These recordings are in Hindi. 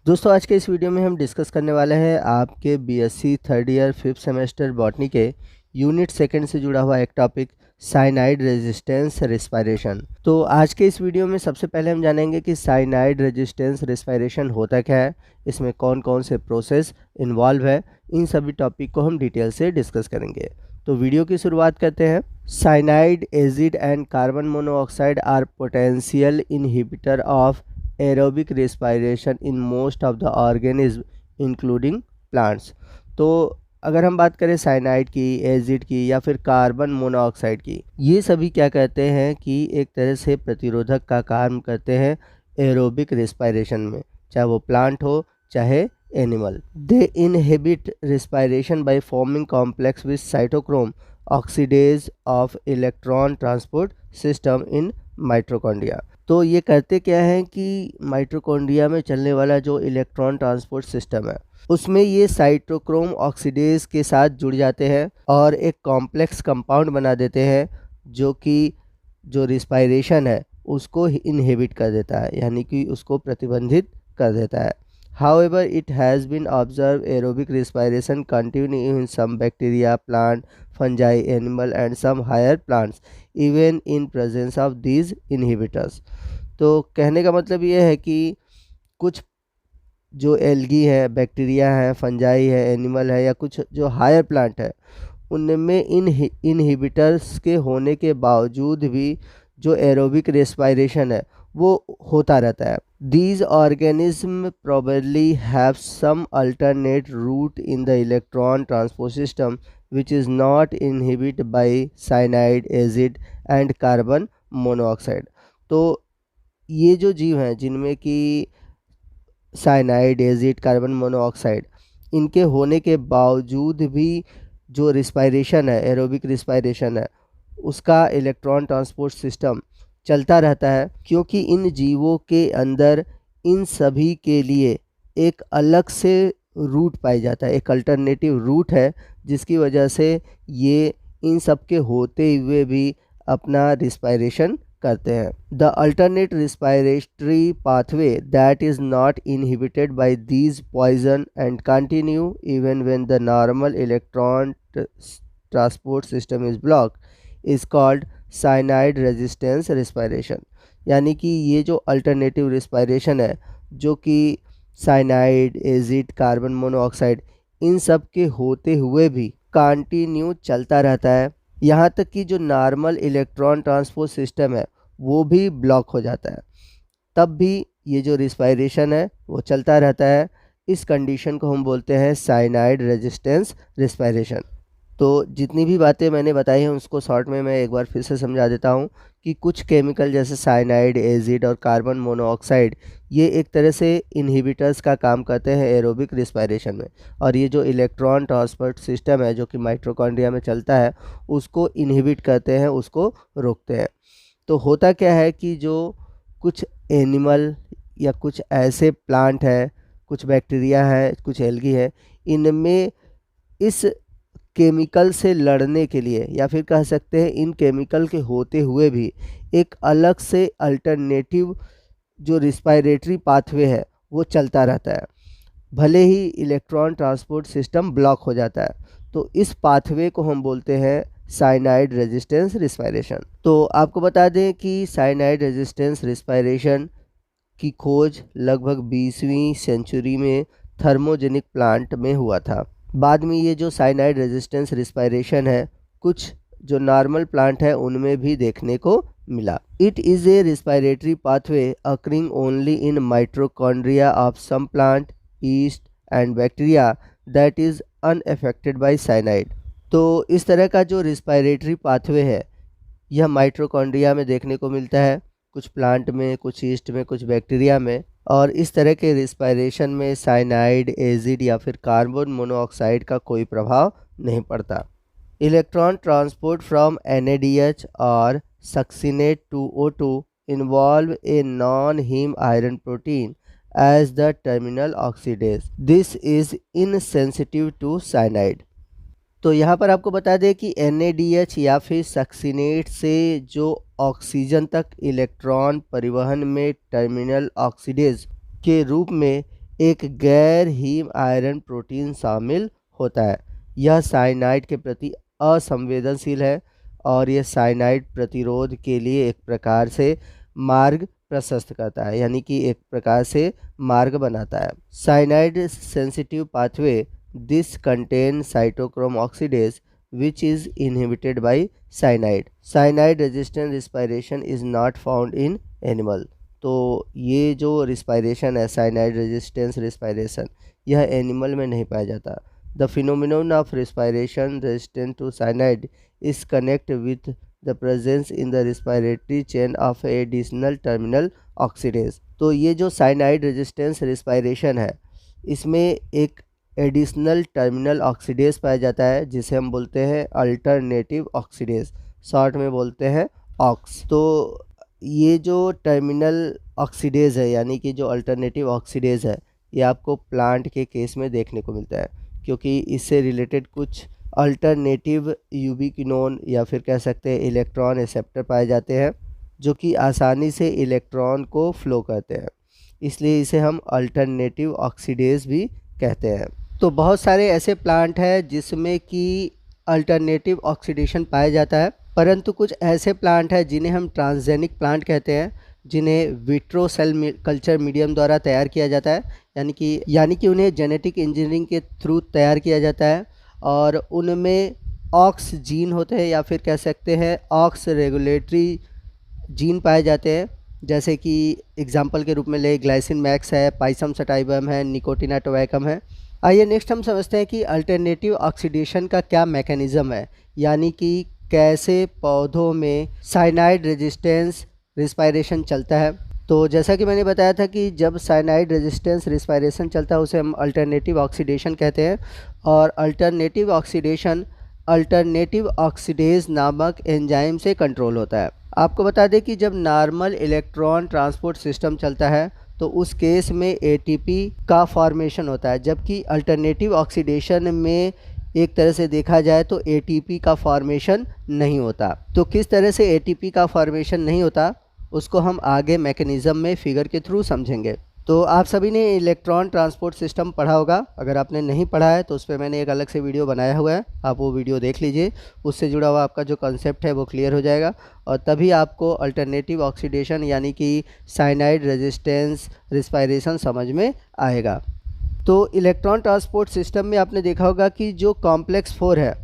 दोस्तों आज के इस वीडियो में हम डिस्कस करने वाले हैं आपके BSc third year fifth semester botany के यूनिट सेकंड से जुड़ा हुआ एक टॉपिक साइनाइड रेजिस्टेंस रेस्पिरेशन। तो आज के इस वीडियो में सबसे पहले हम जानेंगे कि साइनाइड रेजिस्टेंस रेस्पिरेशन होता क्या है, इसमें कौन कौन से प्रोसेस इन्वॉल्व है, इन सभी टॉपिक को हम डिटेल से डिस्कस करेंगे। तो वीडियो की शुरुआत करते हैं। Cyanide, acid and carbon monoxide are potential inhibitor of aerobic respiration in most of the organism including plants. तो अगर हम बात करें साइनाइड की, एसिड की या फिर कार्बन मोनोऑक्साइड की, ये सभी क्या कहते हैं कि एक तरह से प्रतिरोधक का काम करते हैं एरोबिक रेस्पिरेशन में, चाहे वो प्लांट हो चाहे animal. They inhibit respiration by forming complex with cytochrome oxidase of electron transport system in mitochondria. तो ये करते क्या है कि माइटोकॉन्ड्रिया में चलने वाला जो इलेक्ट्रॉन ट्रांसपोर्ट सिस्टम है उसमें ये साइटोक्रोम ऑक्सीडेज के साथ जुड़ जाते हैं और एक कॉम्प्लेक्स कंपाउंड बना देते हैं जो कि जो रिस्पायरेशन है उसको इनहिबिट कर देता है, यानी कि उसको प्रतिबंधित कर देता है। However, it has been observed aerobic respiration continue in some bacteria, plant, fungi, animal and some higher plants even in presence of these inhibitors। तो कहने का मतलब ये है कि कुछ जो एल्गी है, बैक्टीरिया है, फंजाई है, एनिमल है या कुछ जो हायर प्लांट है उनमें इन इनहिबिटर्स के होने के बावजूद भी जो एरोबिक रेस्पिरेशन है वो होता रहता है। These organisms probably have some alternate route in the electron transport system which is not inhibited by cyanide, acid and carbon monoxide। तो ये जो जीव हैं जिनमें कि साइनाइड, एसिड, कार्बन मोनोऑक्साइड, इनके होने के बावजूद भी जो रिस्पायरेशन है, एरोबिक रिस्पायरेशन है, उसका इलेक्ट्रॉन ट्रांसपोर्ट सिस्टम चलता रहता है, क्योंकि इन जीवों के अंदर इन सभी के लिए एक अलग से रूट पाया जाता है, एक अल्टरनेटिव रूट है जिसकी वजह से ये इन सब के होते हुए भी अपना रिस्पायरेशन करते हैं। The alternate respiratory pathway that is not inhibited by these poison and continue even when the normal electron transport system is block is called cyanide resistance respiration. यानी कि ये जो अल्टरनेटिव रिस्पायरेशन है जो कि साइनाइड, एसिड, कार्बन मोनोऑक्साइड इन सब के होते हुए भी कंटिन्यू चलता रहता है, यहाँ तक कि जो नॉर्मल इलेक्ट्रॉन ट्रांसपोर्ट सिस्टम है वो भी ब्लॉक हो जाता है, तब भी ये जो रिस्पायरेशन है वो चलता रहता है। इस कंडीशन को हम बोलते हैं साइनाइड रेजिस्टेंस रिस्पायरेशन। तो जितनी भी बातें मैंने बताई हैं उसको शॉर्ट में मैं एक बार फिर से समझा देता हूँ कि कुछ केमिकल जैसे साइनाइड, एसिड और कार्बन मोनोऑक्साइड ये एक तरह से इनहिबिटर्स का काम करते हैं एरोबिक रिस्पायरेशन में, और ये जो इलेक्ट्रॉन ट्रांसपोर्ट सिस्टम है जो कि माइटोकॉन्ड्रिया में चलता है उसको इनहिबिट करते हैं, उसको रोकते हैं। तो होता क्या है कि जो कुछ एनिमल या कुछ ऐसे प्लांट है, कुछ बैक्टीरिया है, कुछ एल्गी है, इनमें इस केमिकल से लड़ने के लिए या फिर कह सकते हैं इन केमिकल के होते हुए भी एक अलग से अल्टरनेटिव जो रिस्पायरेटरी पाथवे है वो चलता रहता है, भले ही इलेक्ट्रॉन ट्रांसपोर्ट सिस्टम ब्लॉक हो जाता है। तो इस पाथवे को हम बोलते हैं साइनाइड रेजिस्टेंस रिस्पायरेशन। तो आपको बता दें कि साइनाइड रेजिस्टेंस रिस्पायरेशन की खोज लगभग 20वीं सेंचुरी में थर्मोजेनिक प्लांट में हुआ था। बाद में ये जो साइनाइड रेजिस्टेंस रिस्पायरेशन है कुछ जो नॉर्मल प्लांट है उनमें भी देखने को मिला। It is a respiratory pathway occurring only in mitochondria of some plant, yeast and bacteria that is unaffected by cyanide. तो इस तरह का जो रिस्पायरेटरी पाथवे है यह माइटोकॉन्ड्रिया में देखने को मिलता है, कुछ प्लांट में, कुछ ईस्ट में, कुछ बैक्टीरिया में, और इस तरह के रिस्पायरेशन में साइनाइड, एसिड या फिर कार्बन मोनोऑक्साइड का कोई प्रभाव नहीं पड़ता। इलेक्ट्रॉन ट्रांसपोर्ट फ्रॉम NADH और succinate to O2 involve a non-heme iron protein as the terminal oxidase. This is insensitive to cyanide। तो यहाँ पर आपको बता दें कि NADH या फिर सक्सिनेट से जो ऑक्सीजन तक इलेक्ट्रॉन परिवहन में टर्मिनल ऑक्सीडेज के रूप में एक गैर हीम आयरन प्रोटीन शामिल होता है। यह साइनाइड के प्रति असंवेदनशील है और यह साइनाइड प्रतिरोध के लिए एक प्रकार से मार्ग प्रशस्त करता है, यानी कि एक प्रकार से मार्ग बनाता है। Cyanide sensitive pathway this contain cytochrome oxidase which is inhibited by cyanide. Cyanide resistant respiration is not found in animal. तो ये जो रिस्पायरेशन है, साइनाइड रेजिस्टेंस रिस्पायरेशन, यह एनिमल में नहीं पाया जाता। The phenomenon of respiration resistant to cyanide is connect with the presence in the respiratory chain of additional terminal oxidase. तो ये जो साइनाइड रेजिस्टेंस रिस्पायरेशन है, इसमें एक एडिशनल टर्मिनल ऑक्सीडेज पाया जाता है जिसे हम बोलते हैं अल्टरनेटिव ऑक्सीडेज, शॉर्ट में बोलते हैं ऑक्स। तो ये जो टर्मिनल ऑक्सीडेज है, यानी कि जो अल्टरनेटिव ऑक्सीडेज है, ये आपको प्लांट के केस में देखने को मिलता है, क्योंकि इससे रिलेटेड कुछ अल्टरनेटिव यूबिक्विनोन या फिर कह सकते हैं इलेक्ट्रॉन एक्सेप्टर पाए जाते हैं जो कि आसानी से इलेक्ट्रॉन को फ्लो करते हैं, इसलिए इसे हम अल्टरनेटिव ऑक्सीडेज भी कहते हैं। तो बहुत सारे ऐसे प्लांट हैं जिसमें कि अल्टरनेटिव ऑक्सीडेशन पाया जाता है, परंतु कुछ ऐसे प्लांट हैं जिन्हें हम ट्रांसजेनिक प्लांट कहते हैं, जिन्हें विट्रो सेल कल्चर मीडियम द्वारा तैयार किया जाता है, यानी कि उन्हें जेनेटिक इंजीनियरिंग के थ्रू तैयार किया जाता है और उनमें ऑक्स जीन होते हैं या फिर कह सकते हैं ऑक्स रेगुलेटरी जीन पाए जाते हैं। जैसे कि एग्जाम्पल के रूप में ले ग्लाइसिन मैक्स है, पाइसम सटाइबम है, निकोटिना टोबैकम है। आइए नेक्स्ट हम समझते हैं कि अल्टरनेटिव ऑक्सीडेशन का क्या मैकेनिज़्म है, यानी कि कैसे पौधों में साइनाइड रेजिस्टेंस रिस्पायरेशन चलता है। तो जैसा कि मैंने बताया था कि जब साइनाइड रेजिस्टेंस रिस्पायरेशन चलता है उसे हम अल्टरनेटिव ऑक्सीडेशन कहते हैं, और अल्टरनेटिव ऑक्सीडेशन अल्टरनेटिव ऑक्सीडेज नामक एंजाइम से कंट्रोल होता है। आपको बता दें कि जब नॉर्मल इलेक्ट्रॉन ट्रांसपोर्ट सिस्टम चलता है तो उस केस में एटीपी का फॉर्मेशन होता है, जबकि अल्टरनेटिव ऑक्सीडेशन में एक तरह से देखा जाए तो एटीपी का फॉर्मेशन नहीं होता। तो किस तरह से एटीपी का फॉर्मेशन नहीं होता उसको हम आगे मैकेनिज़्म में फिगर के थ्रू समझेंगे। तो आप सभी ने इलेक्ट्रॉन ट्रांसपोर्ट सिस्टम पढ़ा होगा, अगर आपने नहीं पढ़ा है तो उस पर मैंने एक अलग से वीडियो बनाया हुआ है, आप वो वीडियो देख लीजिए, उससे जुड़ा हुआ आपका जो कॉन्सेप्ट है वो क्लियर हो जाएगा और तभी आपको अल्टरनेटिव ऑक्सीडेशन यानी कि साइनाइड रेजिस्टेंस रिस्पायरेशन समझ में आएगा। तो इलेक्ट्रॉन ट्रांसपोर्ट सिस्टम में आपने देखा होगा कि जो कॉम्प्लेक्स 4 है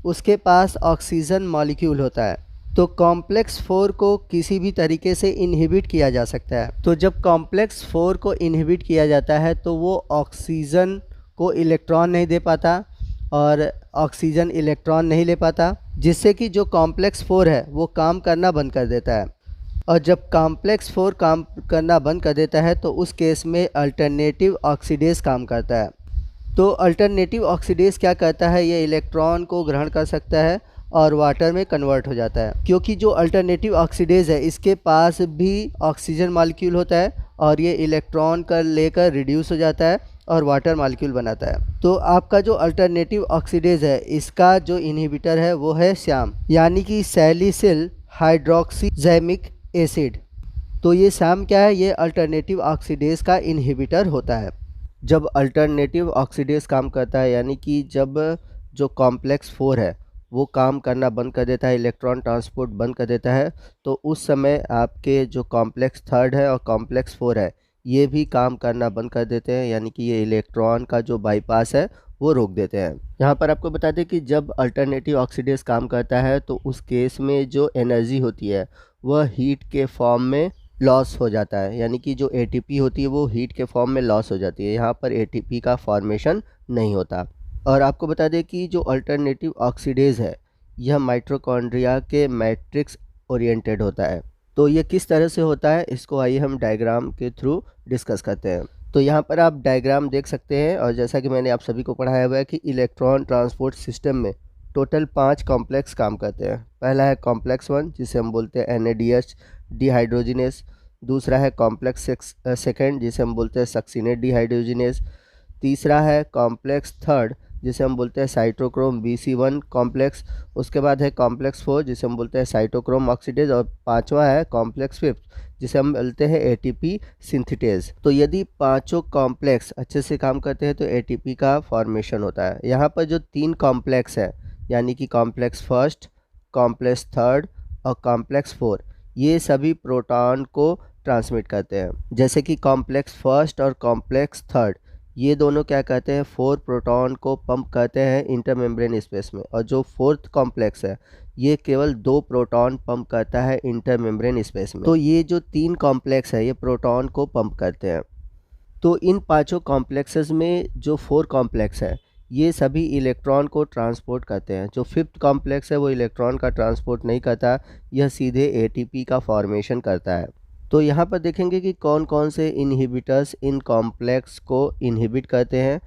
उसके पास ऑक्सीजन मॉलिक्यूल होता है। तो कॉम्प्लेक्स 4 को किसी भी तरीके से इनहिबिट किया जा सकता है। तो जब कॉम्प्लेक्स 4 को इनहिबिट किया जाता है तो वो ऑक्सीजन को इलेक्ट्रॉन नहीं दे पाता और ऑक्सीजन इलेक्ट्रॉन नहीं ले पाता, जिससे कि जो कॉम्प्लेक्स 4 है वो काम करना बंद कर देता है। और जब कॉम्प्लेक्स 4 काम करना बंद कर देता है तो उस केस में अल्टरनेटिव ऑक्सीडेज काम करता है। तो अल्टरनेटिव ऑक्सीडेज क्या करता है, ये इलेक्ट्रॉन को ग्रहण कर सकता है और वाटर में कन्वर्ट हो जाता है, क्योंकि जो अल्टरनेटिव ऑक्सीडेज है इसके पास भी ऑक्सीजन मॉलिक्यूल होता है और ये इलेक्ट्रॉन का लेकर रिड्यूस हो जाता है और वाटर मॉलिक्यूल बनाता है। तो आपका जो अल्टरनेटिव ऑक्सीडेज है इसका जो इनहिबिटर है वो है श्याम, यानी कि सैलिसिल हाइड्रोक्सीजैमिक एसिड। तो ये श्याम क्या है, ये अल्टरनेटिव ऑक्सीडेज का इनहिबिटर होता है। जब अल्टरनेटिव ऑक्सीडेज काम करता है, यानी कि जब जो कॉम्प्लेक्स 4 है वो काम करना बंद कर देता है, इलेक्ट्रॉन ट्रांसपोर्ट बंद कर देता है, तो उस समय आपके जो कॉम्प्लेक्स 3 है और कॉम्प्लेक्स 4 है ये भी काम करना बंद कर देते हैं, यानी कि ये इलेक्ट्रॉन का जो बाईपास है वो रोक देते हैं। यहाँ पर आपको बता दें कि जब अल्टरनेटिव ऑक्सीडेज काम करता है तो उस केस में जो एनर्जी होती है वह हीट के फॉर्म में लॉस हो जाता है, यानी कि जो एटीपी होती है वो हीट के फॉर्म में लॉस हो जाती है। यहाँ पर एटीपी का फॉर्मेशन नहीं होता। और आपको बता दें कि जो अल्टरनेटिव ऑक्सीडेज है यह माइटोकॉन्ड्रिया के मैट्रिक्स ओरिएंटेड होता है। तो ये किस तरह से होता है इसको आइए हम डायग्राम के थ्रू डिस्कस करते हैं। तो यहाँ पर आप डायग्राम देख सकते हैं, और जैसा कि मैंने आप सभी को पढ़ाया हुआ है कि इलेक्ट्रॉन ट्रांसपोर्ट सिस्टम में टोटल 5 कॉम्प्लेक्स काम करते हैं। पहला है कॉम्प्लेक्स 1 जिसे हम बोलते हैं NADH डिहाइड्रोजिनेस, दूसरा है कॉम्प्लेक्स 2 जिसे हम बोलते हैं सक्सिनेट डिहाइड्रोजिनेस, तीसरा है कॉम्प्लेक्स 3 जिसे हम बोलते हैं साइटोक्रोम BC1 कॉम्प्लेक्स, उसके बाद है कॉम्प्लेक्स 4 जिसे हम बोलते हैं साइटोक्रोम ऑक्सीडेज, और पांचवा है कॉम्प्लेक्स 5 जिसे हम बोलते हैं एटीपी सिंथेटेज। तो यदि पांचों कॉम्प्लेक्स अच्छे से काम करते हैं तो एटीपी का फॉर्मेशन होता है। यहाँ पर जो 3 कॉम्प्लेक्स है यानी कि कॉम्प्लेक्स फर्स्ट, कॉम्प्लेक्स थर्ड और कॉम्प्लेक्स 4, ये सभी प्रोटॉन को ट्रांसमिट करते हैं। जैसे कि कॉम्प्लेक्स फर्स्ट और कॉम्प्लेक्स थर्ड, ये दोनों क्या कहते हैं, 4 प्रोटॉन को पंप करते हैं इंटरमेम्ब्रेन स्पेस में, और जो फोर्थ कॉम्प्लेक्स है ये केवल 2 प्रोटॉन पंप करता है इंटरमेम्ब्रेन स्पेस में। तो ये जो 3 कॉम्प्लेक्स है ये प्रोटॉन को पंप करते हैं। तो इन पांचों कॉम्प्लेक्सेस में जो 4 कॉम्प्लेक्स है ये सभी इलेक्ट्रॉन को ट्रांसपोर्ट करते हैं। जो 5th कॉम्प्लेक्स है वो इलेक्ट्रॉन का ट्रांसपोर्ट नहीं करता, यह सीधे एटीपी का फॉर्मेशन करता है। तो यहाँ पर देखेंगे कि कौन कौन से इनहिबिटर्स इन कॉम्प्लेक्स को इनहिबिट करते हैं,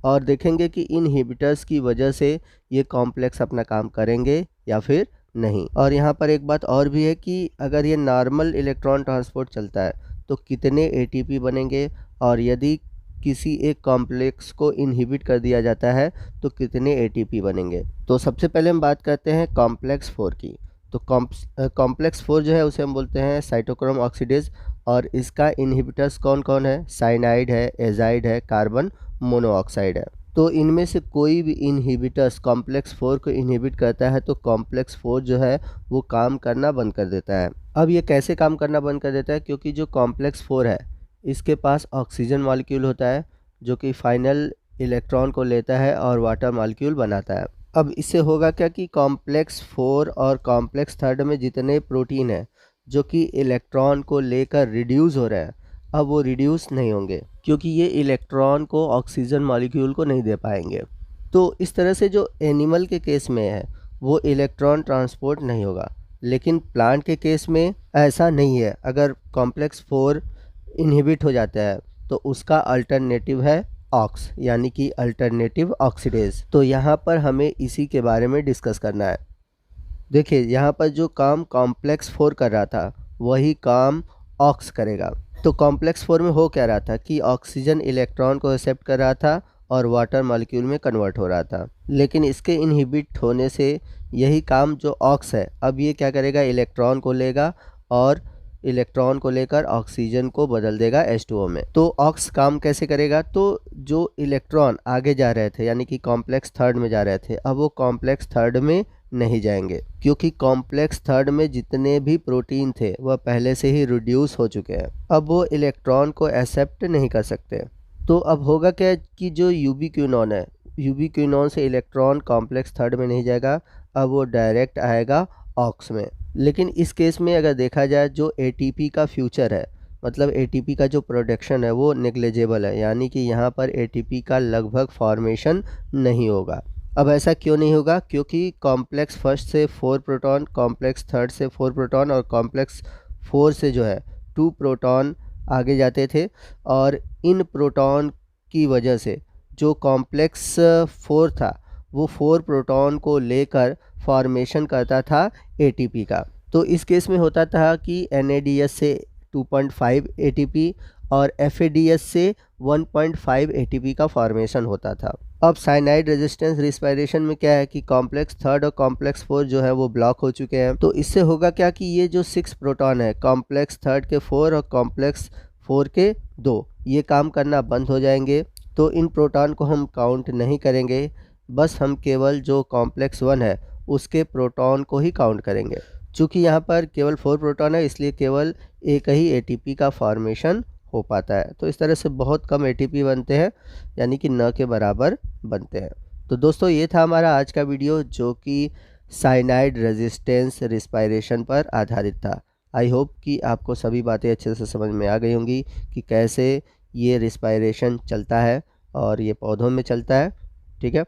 और देखेंगे कि इनहिबिटर्स की वजह से ये कॉम्प्लेक्स अपना काम करेंगे या फिर नहीं। और यहाँ पर एक बात और भी है कि अगर ये नॉर्मल इलेक्ट्रॉन ट्रांसपोर्ट चलता है तो कितने एटीपी बनेंगे, और यदि किसी एक कॉम्प्लेक्स को इनहिबिट कर दिया जाता है तो कितने एटीपी बनेंगे। तो सबसे पहले हम बात करते हैं कॉम्प्लेक्स 4 की। तो कॉम्प्लेक्स 4 जो है उसे हम बोलते हैं साइटोक्रोम ऑक्सीडेज, और इसका इनहिबिटर्स कौन कौन है, साइनाइड है, एजाइड है, कार्बन मोनोऑक्साइड है। तो इनमें से कोई भी इनहिबिटर्स कॉम्प्लेक्स 4 को इनहिबिट करता है तो कॉम्प्लेक्स 4 जो है वो काम करना बंद कर देता है। अब ये कैसे काम करना बंद कर देता है, क्योंकि जो कॉम्प्लेक्स 4 है इसके पास ऑक्सीजन मॉलिक्यूल होता है जो कि फाइनल इलेक्ट्रॉन को लेता है और वाटर मॉलिक्यूल बनाता है। अब इससे होगा क्या कि कॉम्प्लेक्स 4 और कॉम्प्लेक्स 3 में जितने प्रोटीन हैं जो कि इलेक्ट्रॉन को लेकर रिड्यूस हो रहे हैं, अब वो रिड्यूस नहीं होंगे क्योंकि ये इलेक्ट्रॉन को ऑक्सीजन मॉलिक्यूल को नहीं दे पाएंगे। तो इस तरह से जो एनिमल के केस में है वो इलेक्ट्रॉन ट्रांसपोर्ट नहीं होगा, लेकिन प्लांट के केस में ऐसा नहीं है। अगर कॉम्प्लेक्स 4 इनहिबिट हो जाता है तो उसका अल्टरनेटिव है ऑक्स, यानी कि अल्टरनेटिव ऑक्सीडेज। तो यहाँ पर हमें इसी के बारे में डिस्कस करना है। देखिए यहाँ पर जो काम कॉम्प्लेक्स 4 कर रहा था वही काम ऑक्स करेगा। तो कॉम्प्लेक्स 4 में हो क्या रहा था कि ऑक्सीजन इलेक्ट्रॉन को एक्सेप्ट कर रहा था और वाटर मॉलिक्यूल में कन्वर्ट हो रहा था, लेकिन इसके इनहिबिट होने से यही काम जो ऑक्स है अब ये क्या करेगा, इलेक्ट्रॉन को लेगा और इलेक्ट्रॉन को लेकर ऑक्सीजन को बदल देगा H2O में। तो ऑक्स काम कैसे करेगा, तो जो इलेक्ट्रॉन आगे जा रहे थे यानी कि कॉम्प्लेक्स 3 में जा रहे थे, अब वो कॉम्प्लेक्स 3 में नहीं जाएंगे क्योंकि कॉम्प्लेक्स 3 में जितने भी प्रोटीन थे वह पहले से ही रिड्यूस हो चुके हैं। अब वो इलेक्ट्रॉन को एक्सेप्ट नहीं कर सकते। तो अब होगा क्या कि जो यूबीक्विनोन है, यूबीक्विनोन से इलेक्ट्रॉन कॉम्प्लेक्स 3 में नहीं जाएगा, अब वो डायरेक्ट आएगा ऑक्स में। लेकिन इस केस में अगर देखा जाए जो एटीपी का फ्यूचर है, मतलब एटीपी का जो प्रोडक्शन है वो नेग्लिजिबल है, यानी कि यहाँ पर एटीपी का लगभग फॉर्मेशन नहीं होगा। अब ऐसा क्यों नहीं होगा, क्योंकि कॉम्प्लेक्स फर्स्ट से 4 प्रोटॉन, कॉम्प्लेक्स थर्ड से 4 प्रोटॉन और कॉम्प्लेक्स 4 से जो है 2 प्रोटॉन आगे जाते थे, और इन प्रोटॉन की वजह से जो कॉम्प्लेक्स 4 था वो 4 प्रोटॉन को लेकर फॉर्मेशन करता था एटीपी का। तो इस केस में होता था कि NADS से 2.5 एटीपी और FADS से 1.5 एटीपी का फॉर्मेशन होता था। अब साइनाइड रेजिस्टेंस रिस्पायरेशन में क्या है कि कॉम्प्लेक्स 3 और कॉम्प्लेक्स 4 जो है वो ब्लॉक हो चुके हैं। तो इससे होगा क्या कि ये जो 6 प्रोटॉन है, कॉम्प्लेक्स 3 के 4 और कॉम्प्लेक्स 4 के 2, ये काम करना बंद हो जाएंगे। तो इन प्रोटॉन को हम काउंट नहीं करेंगे, बस हम केवल जो कॉम्प्लेक्स 1 है उसके प्रोटॉन को ही काउंट करेंगे। चूँकि यहाँ पर केवल 4 प्रोटॉन है इसलिए केवल एक ही एटीपी का फॉर्मेशन हो पाता है। तो इस तरह से बहुत कम एटीपी बनते हैं, यानी कि न के बराबर बनते हैं। तो दोस्तों ये था हमारा आज का वीडियो जो कि साइनाइड रेजिस्टेंस रिस्पायरेशन पर आधारित था। आई होप कि आपको सभी बातें अच्छे से समझ में आ गई होंगी कि कैसे ये रिस्पायरेशन चलता है और ये पौधों में चलता है। ठीक है,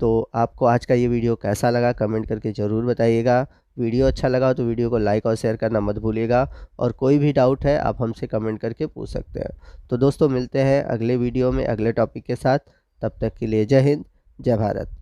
तो आपको आज का ये वीडियो कैसा लगा कमेंट करके ज़रूर बताइएगा। वीडियो अच्छा लगा तो वीडियो को लाइक और शेयर करना मत भूलिएगा, और कोई भी डाउट है आप हमसे कमेंट करके पूछ सकते हैं। तो दोस्तों मिलते हैं अगले वीडियो में अगले टॉपिक के साथ, तब तक के लिए जय हिंद, जय भारत।